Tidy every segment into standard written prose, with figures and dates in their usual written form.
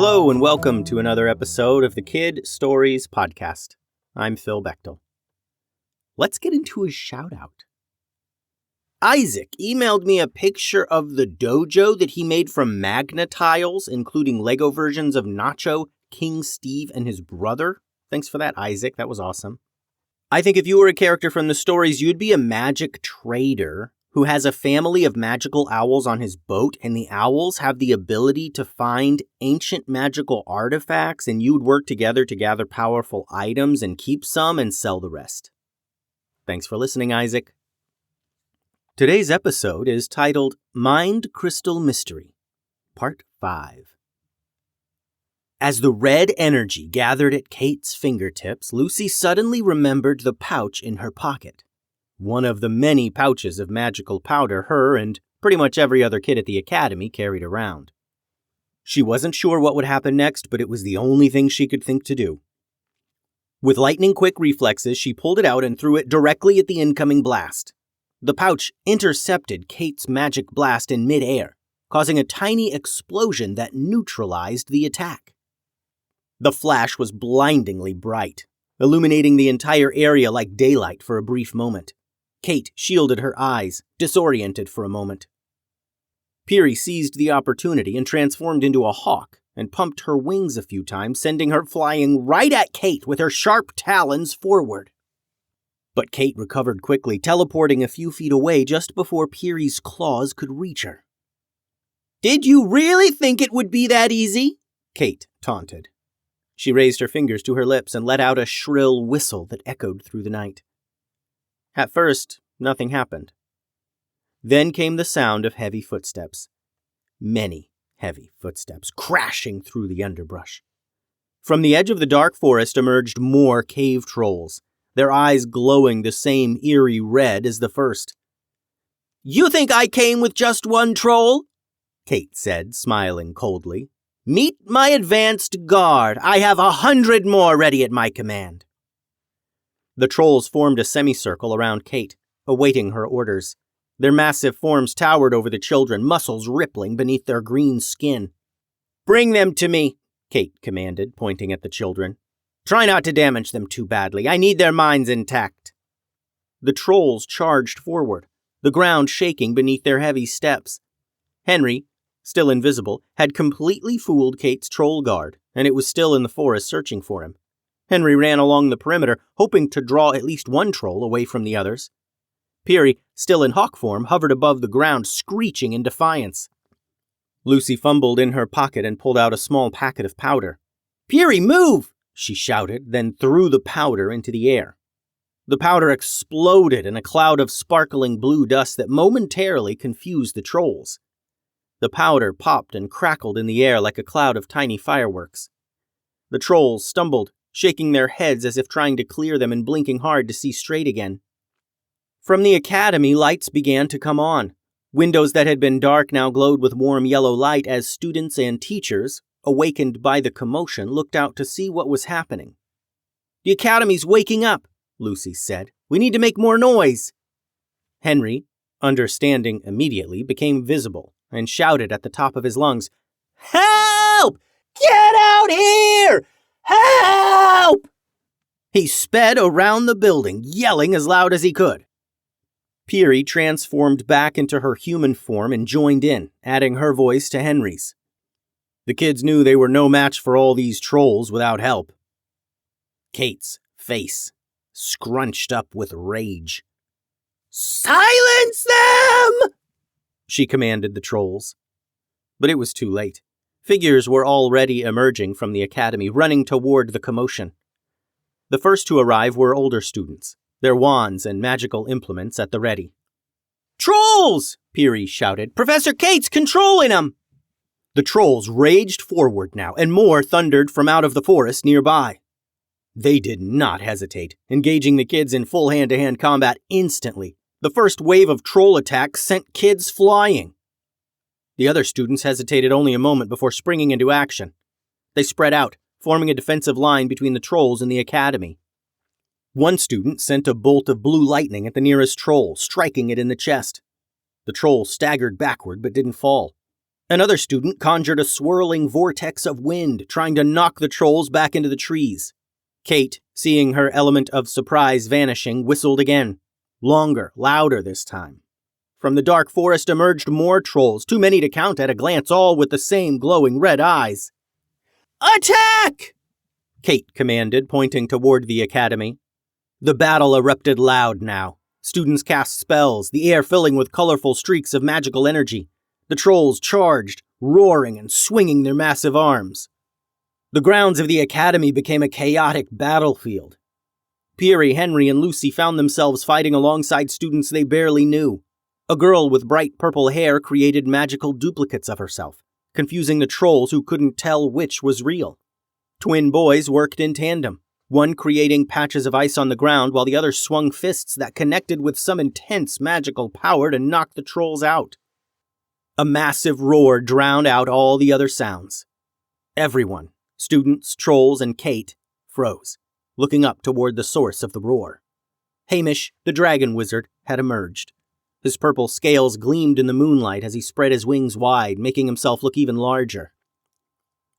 Hello and welcome to another episode of the Kid Stories Podcast. I'm Phil Bechtel. Let's get into a shout-out. Isaac emailed me a picture of the dojo that he made from Magna tiles, including Lego versions of Nacho, King Steve, and his brother. Thanks for that, Isaac. That was awesome. I think if you were a character from the stories, you'd be a magic trader who has a family of magical owls on his boat, and the owls have the ability to find ancient magical artifacts, and you'd work together to gather powerful items and keep some and sell the rest. Thanks for listening, Isaac. Today's episode is titled Mind Crystal Mystery, Part 5. As the red energy gathered at Kate's fingertips, Lucy suddenly remembered the pouch in her pocket. One of the many pouches of magical powder her and pretty much every other kid at the academy carried around. She wasn't sure what would happen next, but it was the only thing she could think to do. With lightning-quick reflexes, she pulled it out and threw it directly at the incoming blast. The pouch intercepted Kate's magic blast in mid-air, causing a tiny explosion that neutralized the attack. The flash was blindingly bright, illuminating the entire area like daylight for a brief moment. Kate shielded her eyes, disoriented for a moment. Pirie seized the opportunity and transformed into a hawk and pumped her wings a few times, sending her flying right at Kate with her sharp talons forward. But Kate recovered quickly, teleporting a few feet away just before Pirie's claws could reach her. "Did you really think it would be that easy?" Kate taunted. She raised her fingers to her lips and let out a shrill whistle that echoed through the night. At first, nothing happened. Then came the sound of heavy footsteps. Many heavy footsteps crashing through the underbrush. From the edge of the dark forest emerged more cave trolls, their eyes glowing the same eerie red as the first. "You think I came with just one troll?" Kate said, smiling coldly. "Meet my advanced guard. I have 100 more ready at my command." The trolls formed a semicircle around Kate, awaiting her orders. Their massive forms towered over the children, muscles rippling beneath their green skin. "Bring them to me," Kate commanded, pointing at the children. "Try not to damage them too badly. I need their minds intact." The trolls charged forward, the ground shaking beneath their heavy steps. Henry, still invisible, had completely fooled Kate's troll guard, and it was still in the forest searching for him. Henry ran along the perimeter, hoping to draw at least one troll away from the others. Pirie, still in hawk form, hovered above the ground, screeching in defiance. Lucy fumbled in her pocket and pulled out a small packet of powder. "Pirie, move!" she shouted, then threw the powder into the air. The powder exploded in a cloud of sparkling blue dust that momentarily confused the trolls. The powder popped and crackled in the air like a cloud of tiny fireworks. The trolls stumbled, shaking their heads as if trying to clear them and blinking hard to see straight again. From the academy, lights began to come on. Windows that had been dark now glowed with warm yellow light as students and teachers, awakened by the commotion, looked out to see what was happening. "The academy's waking up," Lucy said. "We need to make more noise." Henry, understanding immediately, became visible and shouted at the top of his lungs, "Help! Get out here! Help!" He sped around the building, yelling as loud as he could. Pirie transformed back into her human form and joined in, adding her voice to Henry's. The kids knew they were no match for all these trolls without help. Kate's face scrunched up with rage. "Silence them!" she commanded the trolls. But it was too late. Figures were already emerging from the academy, running toward the commotion. The first to arrive were older students, their wands and magical implements at the ready. "Trolls!" Pirie shouted. "Professor Kate's controlling them!" The trolls raged forward now, and more thundered from out of the forest nearby. They did not hesitate, engaging the kids in full hand-to-hand combat instantly. The first wave of troll attacks sent kids flying. The other students hesitated only a moment before springing into action. They spread out, forming a defensive line between the trolls and the academy. One student sent a bolt of blue lightning at the nearest troll, striking it in the chest. The troll staggered backward but didn't fall. Another student conjured a swirling vortex of wind, trying to knock the trolls back into the trees. Kate, seeing her element of surprise vanishing, whistled again. Longer, louder this time. From the dark forest emerged more trolls, too many to count at a glance, all with the same glowing red eyes. "Attack!" Kate commanded, pointing toward the academy. The battle erupted loud now. Students cast spells, the air filling with colorful streaks of magical energy. The trolls charged, roaring and swinging their massive arms. The grounds of the academy became a chaotic battlefield. Pirie, Henry, and Lucy found themselves fighting alongside students they barely knew. A girl with bright purple hair created magical duplicates of herself, confusing the trolls who couldn't tell which was real. Twin boys worked in tandem, one creating patches of ice on the ground while the other swung fists that connected with some intense magical power to knock the trolls out. A massive roar drowned out all the other sounds. Everyone, students, trolls, and Kate, froze, looking up toward the source of the roar. Hamish, the dragon wizard, had emerged. His purple scales gleamed in the moonlight as he spread his wings wide, making himself look even larger.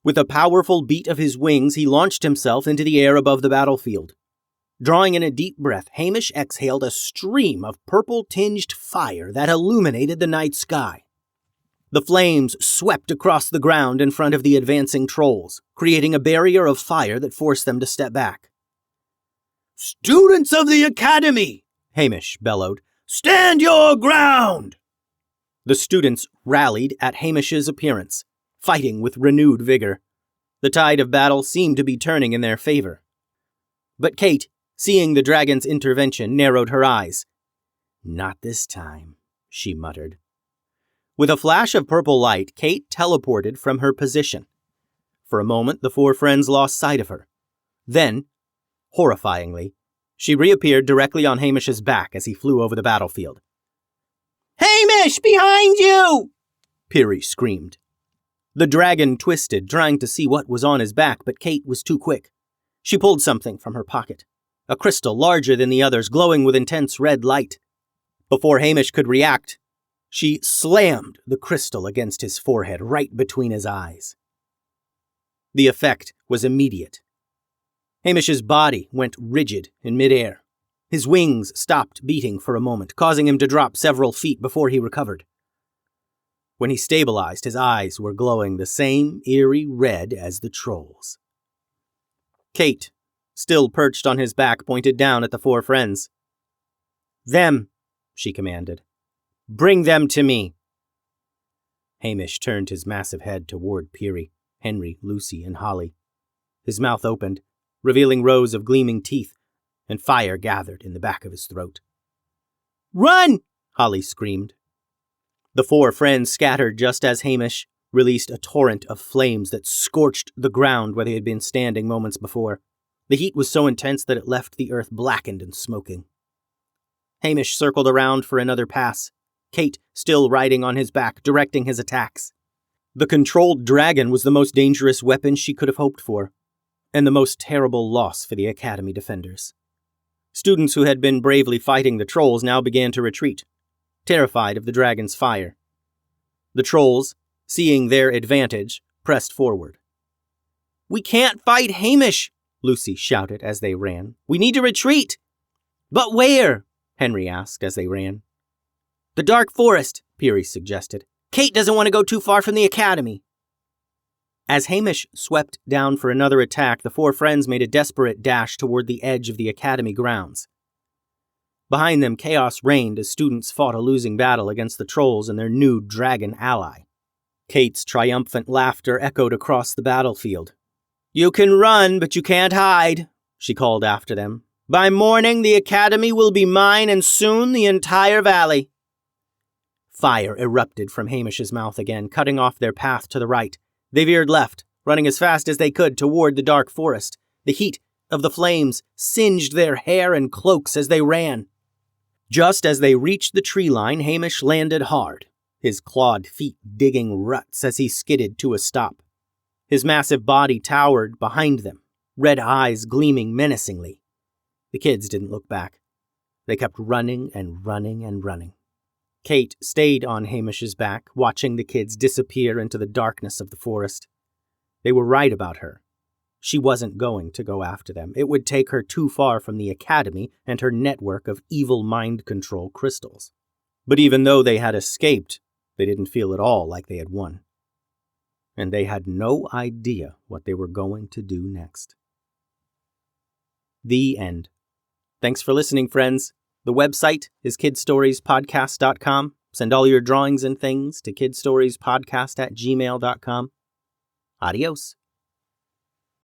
With a powerful beat of his wings, he launched himself into the air above the battlefield. Drawing in a deep breath, Hamish exhaled a stream of purple-tinged fire that illuminated the night sky. The flames swept across the ground in front of the advancing trolls, creating a barrier of fire that forced them to step back. "Students of the academy!" Hamish bellowed. "Stand your ground!" The students rallied at Hamish's appearance, fighting with renewed vigor. The tide of battle seemed to be turning in their favor. But Kate, seeing the dragon's intervention, narrowed her eyes. "Not this time," she muttered. With a flash of purple light, Kate teleported from her position. For a moment, the four friends lost sight of her. Then, horrifyingly, she reappeared directly on Hamish's back as he flew over the battlefield. "Hamish, behind you!" Pirie screamed. The dragon twisted, trying to see what was on his back, but Kate was too quick. She pulled something from her pocket, a crystal larger than the others, glowing with intense red light. Before Hamish could react, she slammed the crystal against his forehead, right between his eyes. The effect was immediate. Hamish's body went rigid in midair. His wings stopped beating for a moment, causing him to drop several feet before he recovered. When he stabilized, his eyes were glowing the same eerie red as the trolls. Kate, still perched on his back, pointed down at the four friends. "Them," she commanded. "Bring them to me." Hamish turned his massive head toward Pirie, Henry, Lucy, and Holly. His mouth opened, revealing rows of gleaming teeth, and fire gathered in the back of his throat. "Run!" Holly screamed. The four friends scattered just as Hamish released a torrent of flames that scorched the ground where they had been standing moments before. The heat was so intense that it left the earth blackened and smoking. Hamish circled around for another pass, Kate still riding on his back, directing his attacks. The controlled dragon was the most dangerous weapon she could have hoped for, and the most terrible loss for the Academy defenders. Students who had been bravely fighting the trolls now began to retreat, terrified of the dragon's fire. The trolls, seeing their advantage, pressed forward. "We can't fight Hamish!" Lucy shouted as they ran. "We need to retreat!" "But where?" Henry asked as they ran. "The dark forest," Pirie suggested. "Kate doesn't want to go too far from the academy." As Hamish swept down for another attack, the four friends made a desperate dash toward the edge of the academy grounds. Behind them, chaos reigned as students fought a losing battle against the trolls and their new dragon ally. Kate's triumphant laughter echoed across the battlefield. "You can run, but you can't hide," she called after them. "By morning, the academy will be mine, and soon the entire valley." Fire erupted from Hamish's mouth again, cutting off their path to the right. They veered left, running as fast as they could toward the dark forest. The heat of the flames singed their hair and cloaks as they ran. Just as they reached the tree line, Hamish landed hard, his clawed feet digging ruts as he skidded to a stop. His massive body towered behind them, red eyes gleaming menacingly. The kids didn't look back. They kept running and running and running. Kate stayed on Hamish's back, watching the kids disappear into the darkness of the forest. They were right about her. She wasn't going to go after them. It would take her too far from the academy and her network of evil mind control crystals. But even though they had escaped, they didn't feel at all like they had won. And they had no idea what they were going to do next. The end. Thanks for listening, friends. The website is kidstoriespodcast.com. Send all your drawings and things to kidstoriespodcast@gmail.com. Adios.